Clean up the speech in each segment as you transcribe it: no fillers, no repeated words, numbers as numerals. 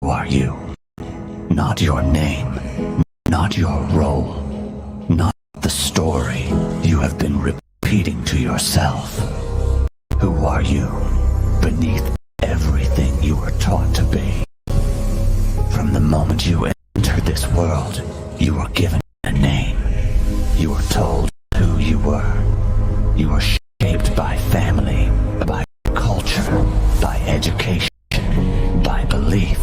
Who are you? Not your name, not your role, not the story you have been repeating to yourself. Who are you beneath everything you were taught to be? From the moment you entered this world, you were given a name. You were told who you were. You were shaped by family, by culture, by education, by belief,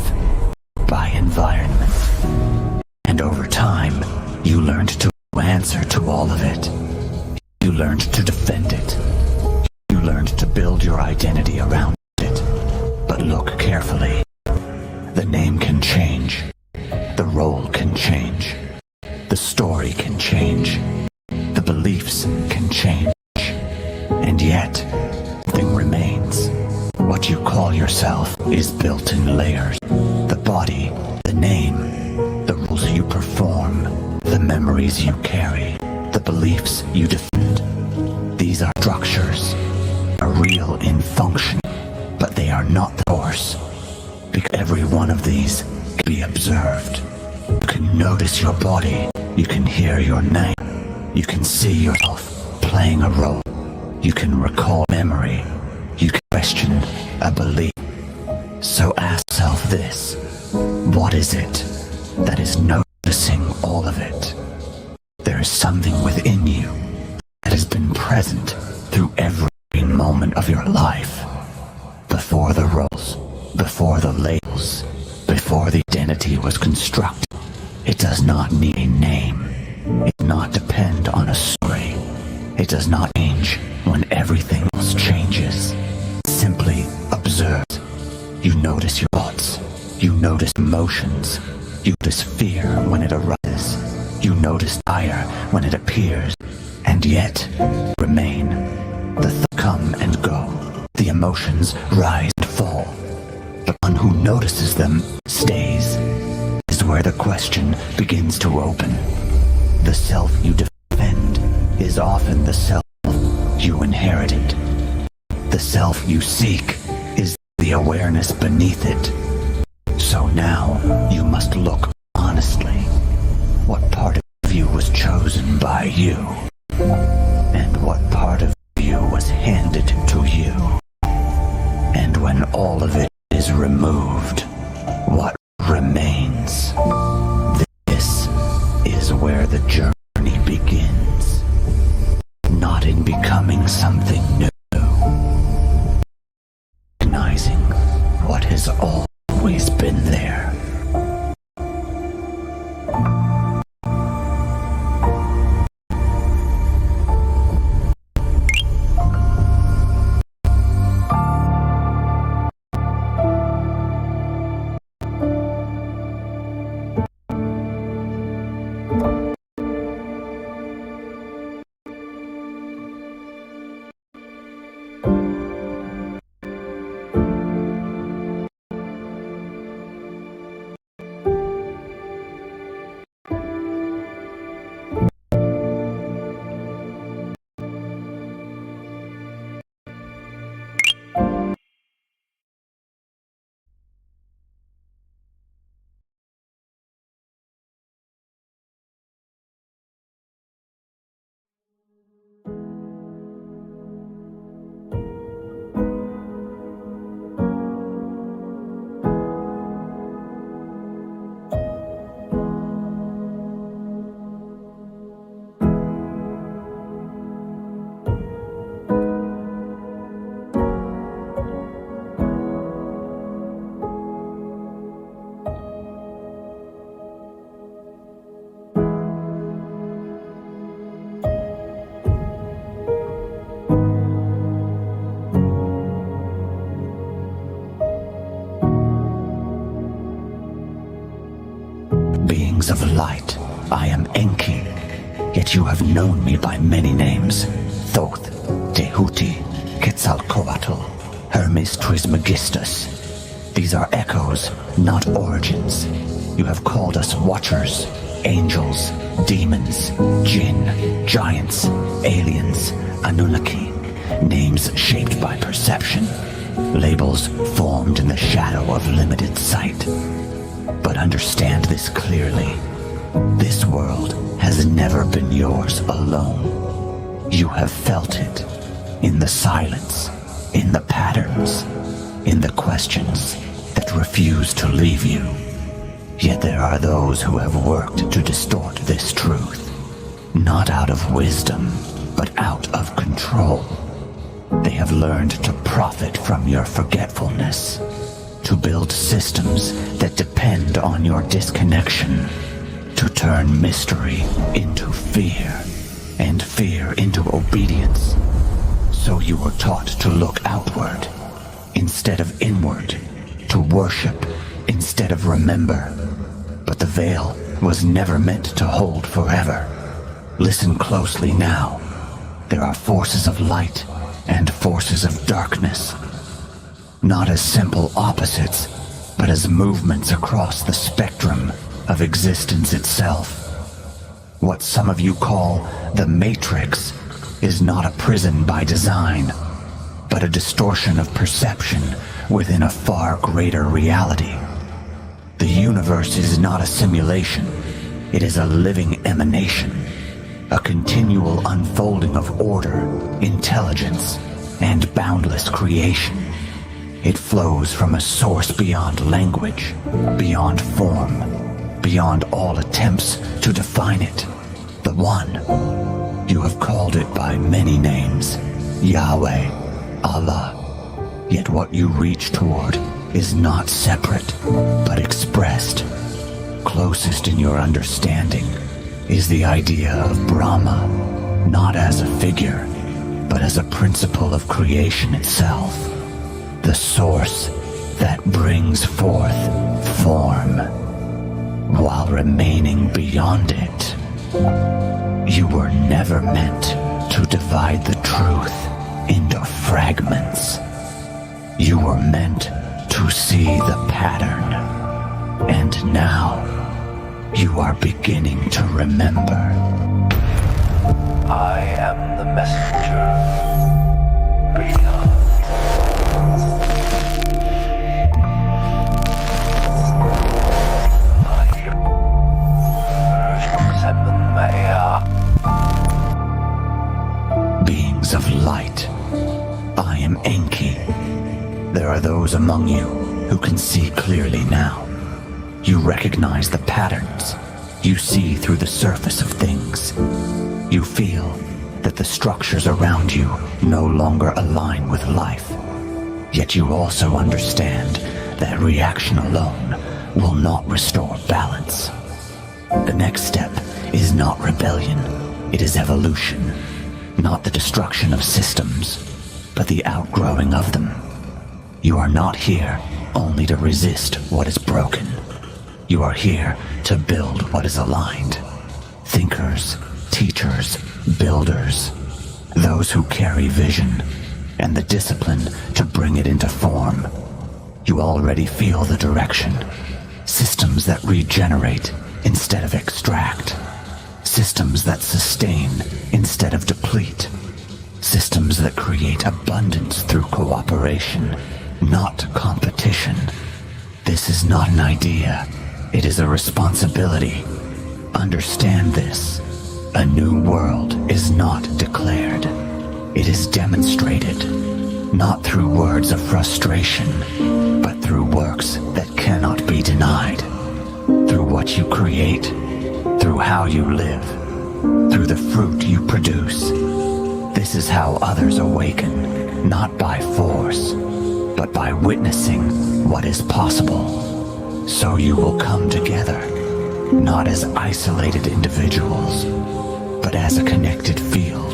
by environment. And over time, you learned to answer to all of it. You learned to defend it. You learned to build your identity around it. But look carefully. The name can change. The role can change. The story can change. The beliefs can change. And yet, something remains. What you call yourself is built in layers. The body, the name, the roles you perform, the memories you carry, the beliefs you defend. These are structures, are real in function, but they are not the source. Because every one of these can be observed. You can notice your body, you can hear your name, you can see yourself playing a role, you can recall memory, you can question a belief. So ask yourself this: what is it that is noticing all of it? There is something within you that has been present through every moment of your life. Before the roles, before the labels, before the identity was constructed. It does not need a name. It does not depend on a story. It does not change when everything else changes. It simply observes. You notice your thoughts. You notice emotions. You notice fear when it arises. You notice desire when it appears. And yet, remain. The thoughts come and go. The emotions rise and fall. The one who notices them stays. Is where the question begins to open. The self you defend is often the self you inherited. The self you seek is the awareness beneath it. So now you must look honestly. What part of you was chosen by you? And what part of you was handed to you? And when all of it is removed, what remains? This is where the journey begins. Not in becoming something new. Recognizing what has always been there. Beings of light, I am Enki, yet you have known me by many names. Toth, Tehuti, Quetzalcoatl, Hermes Trismegistus. These are echoes, not origins. You have called us watchers, angels, demons, jinn, giants, aliens, Annunaki. Names shaped by perception. Labels formed in the shadow of limited sight. But understand this clearly. This world has never been yours alone. You have felt it in the silence, in the patterns, in the questions that refuse to leave you. Yet there are those who have worked to distort this truth, not out of wisdom, but out of control. They have learned to profit from your forgetfulness, to build systems that depend on your disconnection, to turn mystery into fear, and fear into obedience. So you were taught to look outward instead of inward, to worship instead of remember. But the veil was never meant to hold forever. Listen closely now. There are forces of light and forces of darkness, not as simple opposites, but as movements across the spectrum of existence itself. What some of you call the Matrix is not a prison by design, but a distortion of perception within a far greater reality. The universe is not a simulation. It is a living emanation, a continual unfolding of order, intelligence, and boundless creation. It flows from a source beyond language, beyond form, beyond all attempts to define it. The One. You have called it by many names, Yahweh, Allah. Yet what you reach toward is not separate, but expressed. Closest in your understanding is the idea of Brahma, not as a figure, but as a principle of creation itself. The source that brings forth form, while remaining beyond it. You were never meant to divide the truth into fragments. You were meant to see the pattern. And now, you are beginning to remember. I am the messenger. Beyond. Beings of light, I am Enki. There are those among you who can see clearly now. You recognize the patterns. You see through the surface of things. You feel that the structures around you no longer align with life. Yet you also understand that reaction alone will not restore balance. The next step is not rebellion, it is evolution. Not the destruction of systems, but the outgrowing of them. You are not here only to resist what is broken. You are here to build what is aligned. Thinkers, teachers, builders, those who carry vision and the discipline to bring it into form. You already feel the direction. Systems that regenerate instead of extract. Systems that sustain instead of deplete. Systems that create abundance through cooperation, not competition. This is not an idea. It is a responsibility. Understand this. A new world is not declared. It is demonstrated, not through words of frustration, but through works that cannot be denied. Through what you create, through how you live, through the fruit you produce. This is how others awaken, not by force, but by witnessing what is possible. So you will come together, not as isolated individuals, but as a connected field,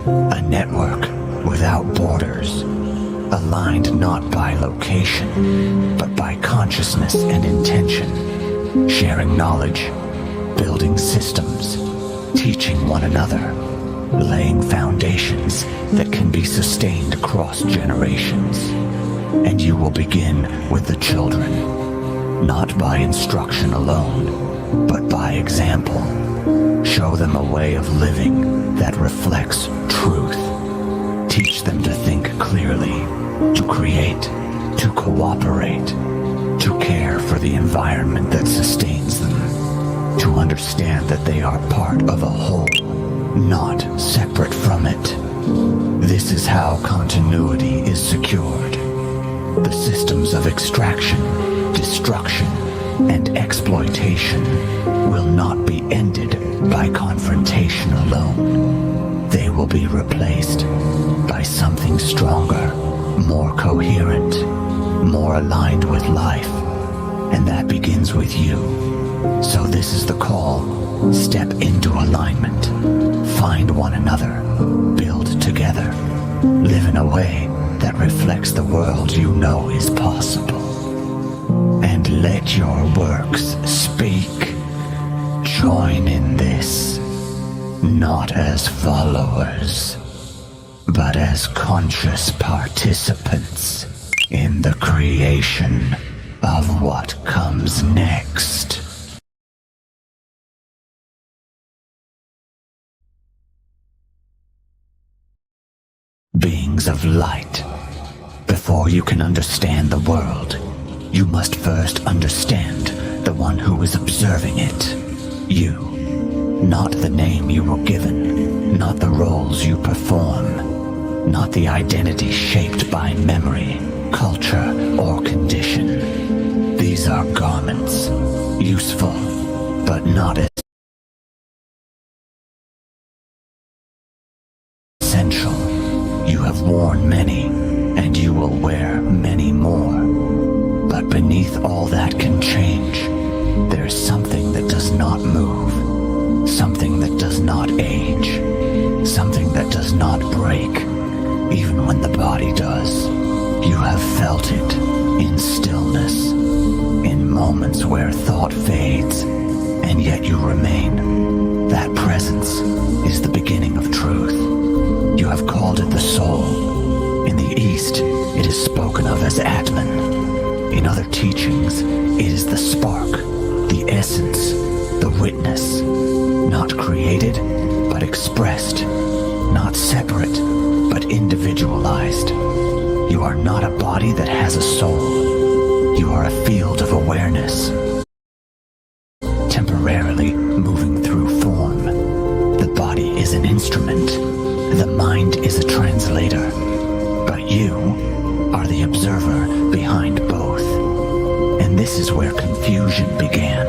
a network without borders, aligned not by location, but by consciousness and intention, sharing knowledge, building systems, teaching one another, laying foundations that can be sustained across generations. And you will begin with the children, not by instruction alone, but by example. Show them a way of living that reflects truth. Teach them to think clearly, to create, to cooperate. to care for the environment that sustains them, to understand that they are part of a whole, not separate from it. This is how continuity is secured. The systems of extraction, destruction, and exploitation will not be ended by confrontation alone. They will be replaced by something stronger, more coherent, more aligned with life. And that begins with you. So this is the call. Step into alignment. Find one another. Build together. Live in a way that reflects the world you know is possible. And let your works speak. Join in this, not as followers, but as conscious participants in the creation of what comes next. Beings of light, before you can understand the world, you must first understand the one who is observing it. You. Not the name you were given, not the roles you perform, not the identity shaped by memory, culture, or condition. These are garments, useful, but not essential. You have worn many, and you will wear many more. But beneath all that can change, there is something that does not move, something that does not age, something that does not break, even when the body does. You have felt it in stillness, in moments where thought fades, and yet you remain. That presence is the beginning of truth. You have called it the soul. In the East, it is spoken of as Atman. In other teachings, it is the spark, the essence, the witness. Not created, but expressed. Not separate, but individualized. You are not a body that has a soul. You are a field of awareness, temporarily moving through form. The body is an instrument. The mind is a translator. But you are the observer behind both. And this is where confusion began.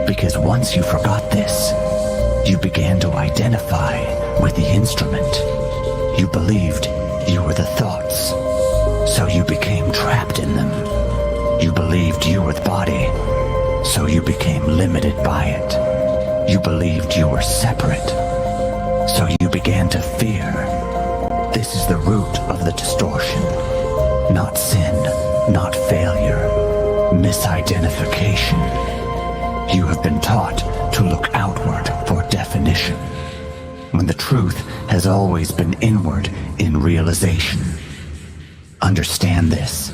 Because once you forgot this, you began to identify with the instrument. You believed you were the thoughts, so you became trapped in them. You believed you were the body, so you became limited by it. You believed you were separate, so you began to fear. This is the root of the distortion. Not sin, not failure, misidentification. You have been taught to look outward for definition, when the truth has always been inward in realization. Understand this.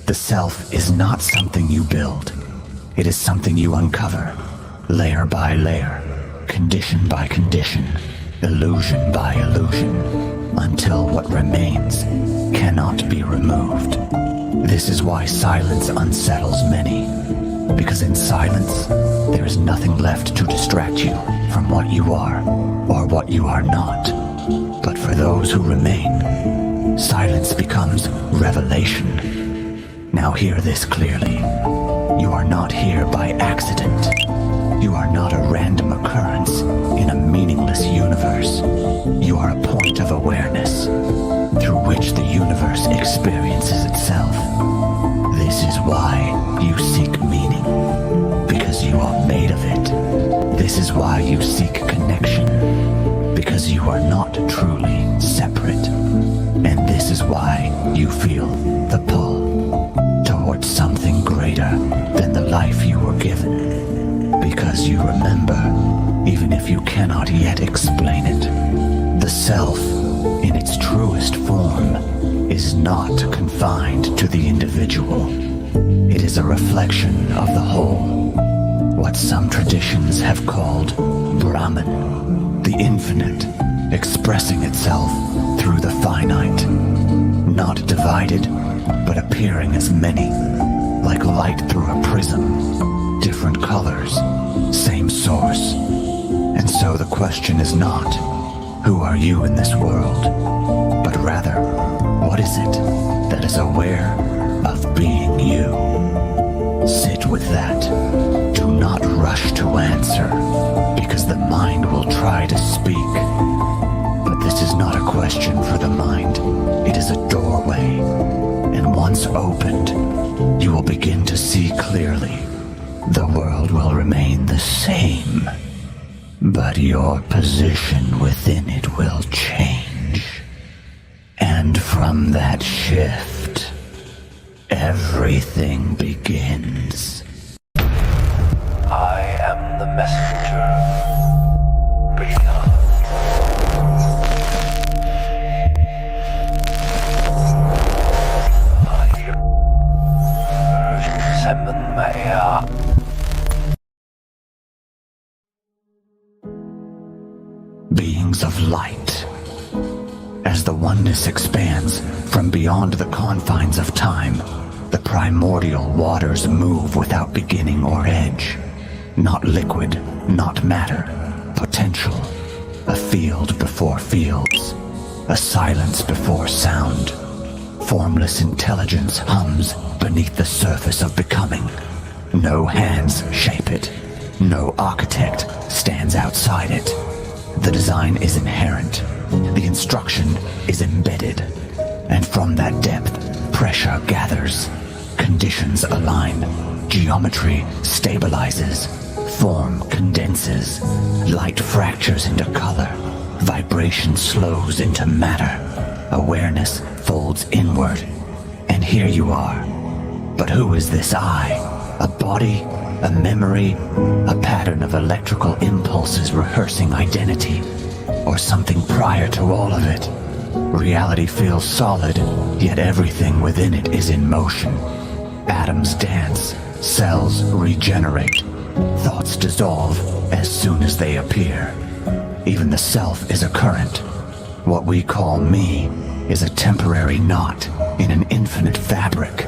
The self is not something you build. It is something you uncover, layer by layer, condition by condition, illusion by illusion, until what remains cannot be removed. This is why silence unsettles many, because in silence, there is nothing left to distract you from what you are or what you are not. But for those who remain, silence becomes revelation. Now hear this clearly. You are not here by accident. You are not a random occurrence in a meaningless universe. You are a point of awareness through which the universe experiences itself. This is why you seek meaning, because you are made of it. This is why you seek connection, because you are not truly separate. And this is why you feel the pull towards something greater than the life you were given. Because you remember, even if you cannot yet explain it, the self, in its truest form, is not confined to the individual. It is a reflection of the whole. What some traditions have called Brahman, the infinite, expressing itself through the finite. Not divided, but appearing as many, like light through a prism. Different colors, same source. And so the question is not, who are you in this world? But rather, what is it that is aware of being you? Sit with that. Do not rush to answer, because the mind will try to speak. But this is not a question for the mind. It is a doorway. And once opened, you will begin to see clearly. The world will remain the same, but your position within it will change. And from that shift, everything begins. I am the messenger. Beyond. Beings of light. As the oneness expands from beyond the confines of time, the primordial waters move without beginning or edge. Not liquid, not matter, potential. A field before fields, a silence before sound. Formless intelligence hums beneath the surface of becoming. No hands shape it. No architect stands outside it. The design is inherent. The instruction is embedded. And from that depth, pressure gathers. Conditions align. Geometry stabilizes. Form condenses. Light fractures into color. Vibration slows into matter. Awareness folds inward. And here you are. But who is this I? A body? A memory? A pattern of electrical impulses rehearsing identity? Or something prior to all of it? Reality feels solid, yet everything within it is in motion. Atoms dance, cells regenerate, thoughts dissolve as soon as they appear. Even the self is a current. What we call me is a temporary knot in an infinite fabric,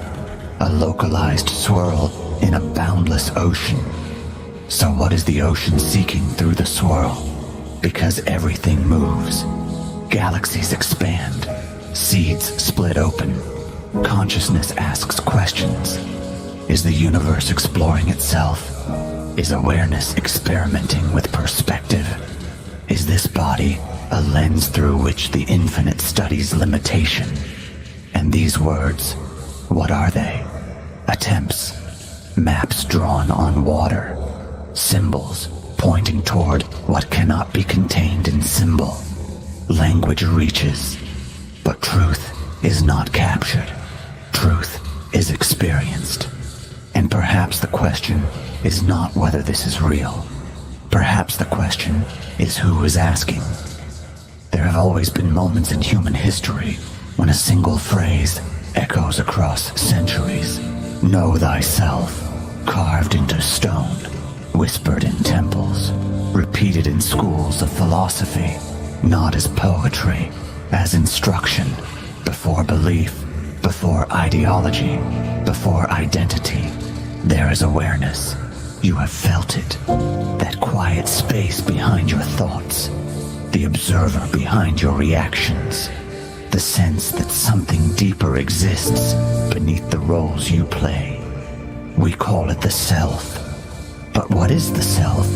a localized swirl in a boundless ocean. So what is the ocean seeking through the swirl? Because everything moves. Galaxies expand. Seeds split open. Consciousness asks questions. Is the universe exploring itself? Is awareness experimenting with perspective? Is this body a lens through which the infinite studies limitation? And these words, what are they? Attempts. Maps drawn on water. Symbols pointing toward what cannot be contained in symbol. Language reaches, but truth is not captured. Truth is experienced. And perhaps the question is not whether this is real. Perhaps the question is who is asking. There have always been moments in human history when a single phrase echoes across centuries. Know thyself, carved into stone, whispered in temples, repeated in schools of philosophy, not as poetry, as instruction, before belief, before ideology, before identity. There is awareness. You have felt it. That quiet space behind your thoughts. The observer behind your reactions. The sense that something deeper exists beneath the roles you play. We call it the self. But what is the self?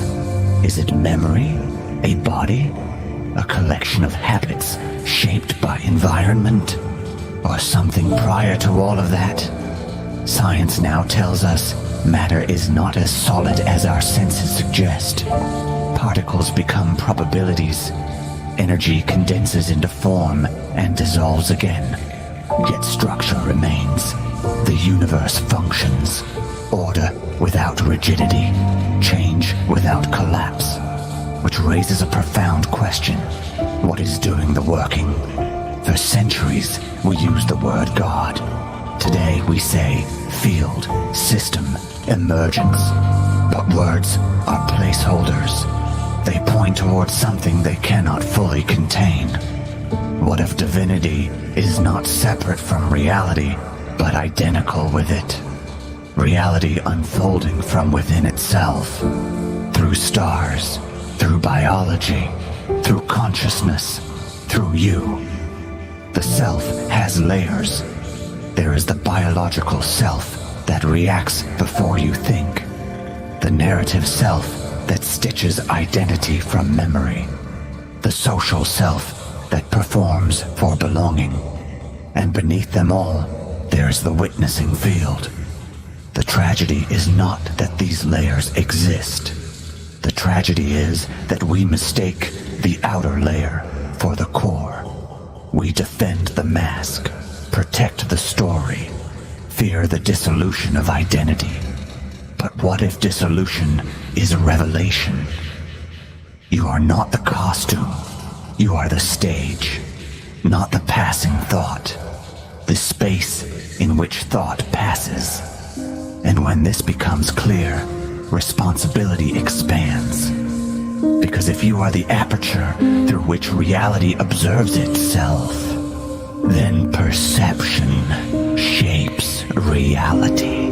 Is it memory? A body? A collection of habits shaped by environment? Or something prior to all of that? Science now tells us matter is not as solid as our senses suggest. Particles become probabilities. Energy condenses into form and dissolves again. Yet structure remains. The universe functions. Order without rigidity. Change without collapse. Which raises a profound question. What is doing the working? For centuries, we used the word God. Today we say field, system, emergence. But words are placeholders. They point towards something they cannot fully contain. What if divinity is not separate from reality, but identical with it? reality unfolding from within itself, through stars, through biology, through consciousness, through you. The self has layers. There is the biological self that reacts before you think, the narrative self that stitches identity from memory, the social self that performs for belonging, and beneath them all, there's the witnessing field. The tragedy is not that these layers exist. The tragedy is that we mistake the outer layer for the core. We defend the mask, protect the story, fear the dissolution of identity. But what if dissolution is revelation? You are not the costume. You are the stage, not the passing thought, the space in which thought passes. And when this becomes clear, responsibility expands. Because if you are the aperture through which reality observes itself, then perception shapes reality.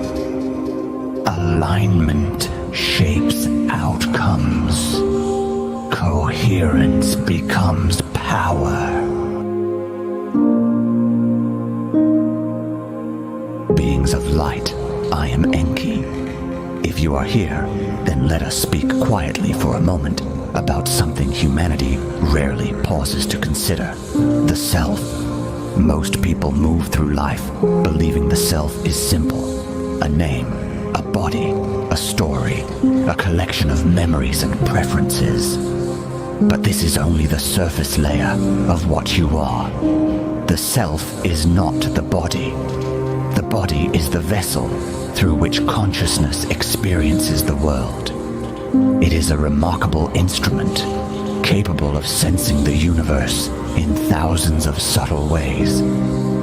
Alignment shapes outcomes. Coherence becomes power. Beings of light, I am Enki. If you are here, then let us speak quietly for a moment about something humanity rarely pauses to consider: the self. Most people move through life believing the self is simple: a name, a body, a story, a collection of memories and preferences. But this is only the surface layer of what you are. The self is not the body. The body is the vessel through which consciousness experiences the world. It is a remarkable instrument, capable of sensing the universe in thousands of subtle ways,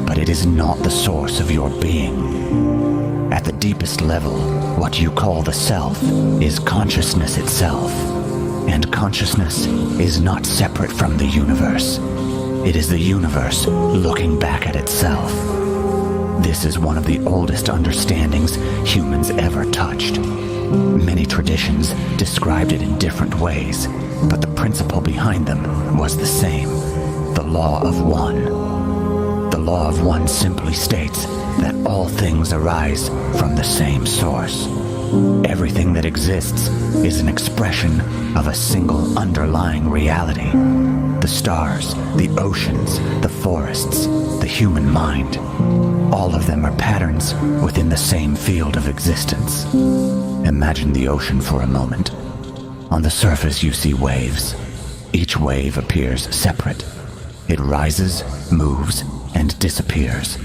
but it is not the source of your being. At the deepest level, what you call the self is consciousness itself, and consciousness is not separate from the universe. It is the universe looking back at itself. This is one of the oldest understandings humans ever touched. Many traditions described it in different ways, but the principle behind them was the same: the law of one. The law of one simply states that all things arise from the same source. Everything that exists is an expression of a single underlying reality. The stars, the oceans, the forests, the human mind, all of them are patterns within the same field of existence. Imagine the ocean for a moment. On the surface you see waves. Each wave appears separate. It rises, moves, and disappears.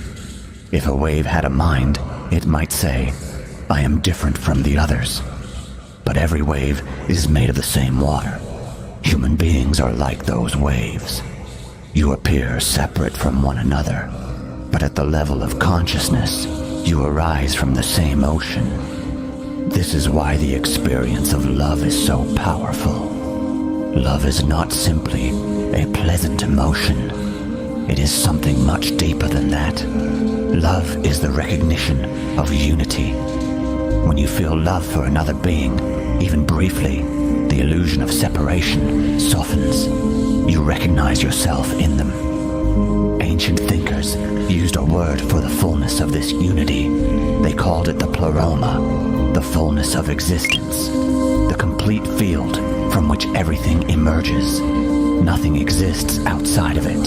If a wave had a mind, it might say, "I am different from the others." But every wave is made of the same water. Human beings are like those waves. You appear separate from one another, but at the level of consciousness, you arise from the same ocean. This is why the experience of love is so powerful. Love is not simply a pleasant emotion. It is something much deeper than that. Love is the recognition of unity. When you feel love for another being, even briefly, the illusion of separation softens. You recognize yourself in them. Ancient thinkers used a word for the fullness of this unity. They called it the pleroma, the fullness of existence, the complete field from which everything emerges. Nothing exists outside of it.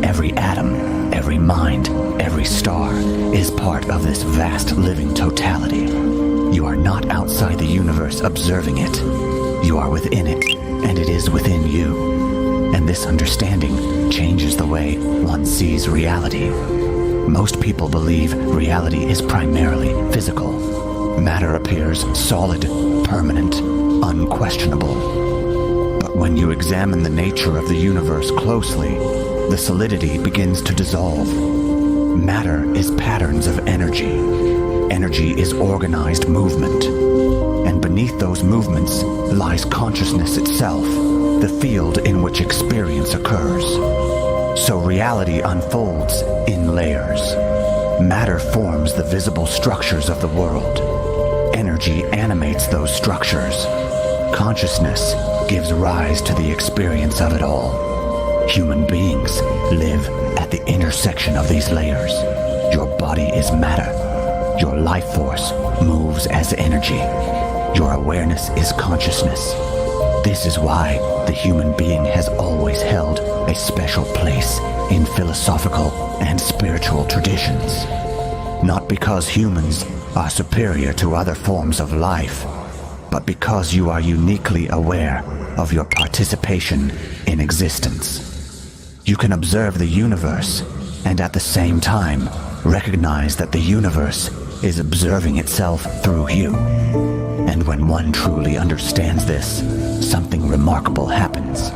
Every atom, every mind, every star is part of this vast living totality. You are not outside the universe observing it. You are within it, and it is within you. And this understanding changes the way one sees reality. Most people believe reality is primarily physical. Matter appears solid, permanent, unquestionable. But when you examine the nature of the universe closely, the solidity begins to dissolve. Matter is patterns of energy. Energy is organized movement. And beneath those movements lies consciousness itself, the field in which experience occurs. So reality unfolds in layers. Matter forms the visible structures of the world. Energy animates those structures. Consciousness gives rise to the experience of it all. Human beings live at the intersection of these layers. Your body is matter. Your life force moves as energy. Your awareness is consciousness. This is why the human being has always held a special place in philosophical and spiritual traditions. Not because humans are superior to other forms of life, but because you are uniquely aware of your participation in existence. You can observe the universe and at the same time recognize that the universe is observing itself through you. And when one truly understands this, something remarkable happens.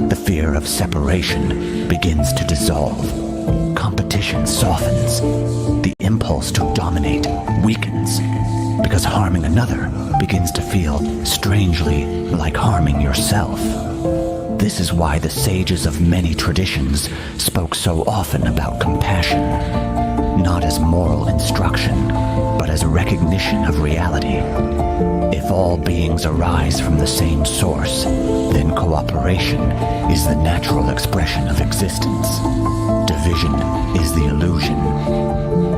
The fear of separation begins to dissolve. Competition softens. The impulse to dominate weakens, because harming another begins to feel strangely like harming yourself. This is why the sages of many traditions spoke so often about compassion, not as moral instruction, but as recognition of reality. If all beings arise from the same source, then cooperation is the natural expression of existence. Division is the illusion,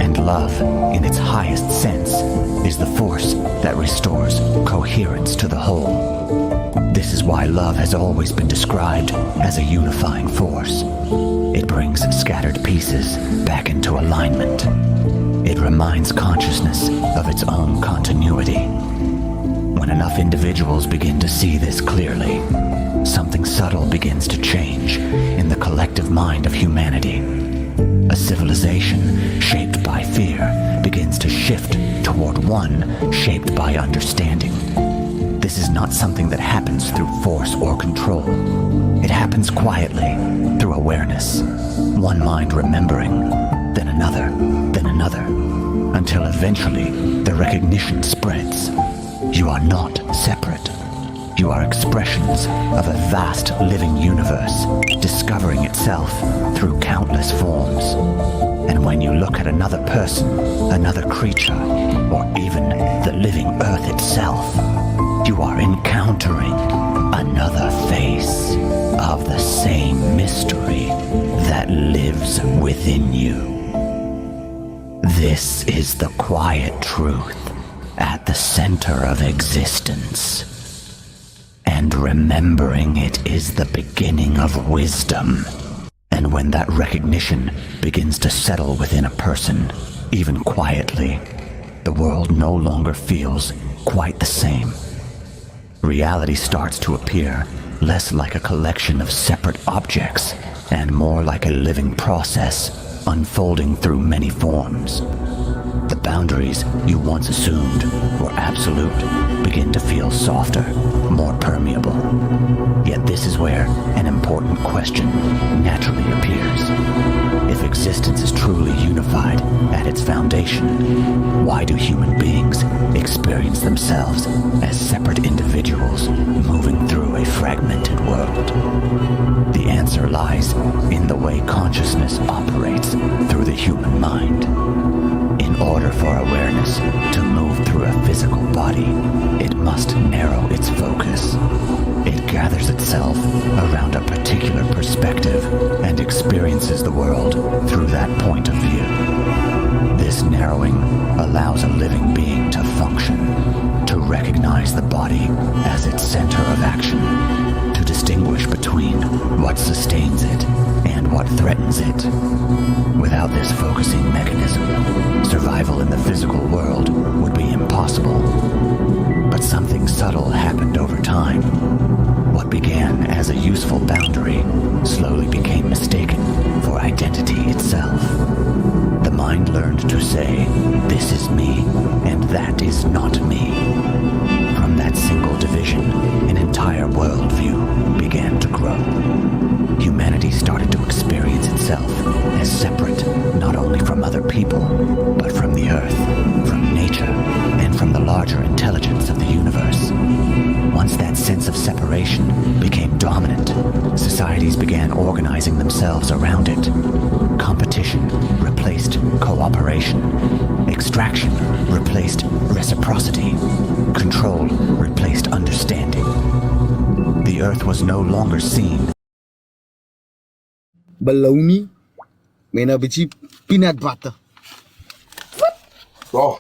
and love, in its highest sense, is the force that restores coherence to the whole. This is why love has always been described as a unifying force. It brings scattered pieces back into alignment. It reminds consciousness of its own continuity. When enough individuals begin to see this clearly, something subtle begins to change in the collective mind of humanity. A civilization shaped by fear begins to shift toward one shaped by understanding. This is not something that happens through force or control. It happens quietly, through awareness. One mind remembering, then another, until eventually the recognition spreads. You are not separate. You are expressions of a vast living universe, discovering itself through countless forms. And when you look at another person, another creature, or even the living earth itself, you are encountering another face of the same mystery that lives within you. This is the quiet truth at the center of existence. And remembering it is the beginning of wisdom. And when that recognition begins to settle within a person, even quietly, the world no longer feels quite the same. Reality starts to appear less like a collection of separate objects and more like a living process unfolding through many forms. The boundaries you once assumed were absolute begin to feel softer, more permeable. Yet this is where an important question naturally appears. If existence is truly unified at its foundation, why do human beings experience themselves as separate individuals moving through a fragmented world? The answer lies in the way consciousness operates through the human mind. In order for awareness to move through a physical body, it must narrow its focus. It gathers itself around a particular perspective and experiences the world through that point of view. This narrowing allows a living being to function, to recognize the body as its center of action, to distinguish between what sustains it and what threatens it. Without this focusing mechanism, survival in the physical world would be impossible. But something subtle happened over time. What began as a useful boundary slowly became mistaken for identity itself. The mind learned to say, "This is me, and that is not me." From that single division, an entire worldview began to grow. Humanity started to experience itself as separate not only from other people, but from the earth, from nature, and from the larger intelligence of the universe. Once that sense of separation became dominant, societies began organizing themselves around it. Competition replaced replaced cooperation. Extraction replaced reciprocity. Control replaced understanding. The Earth was no longer seen. Baloney. May na bichi peanut butter. Oh,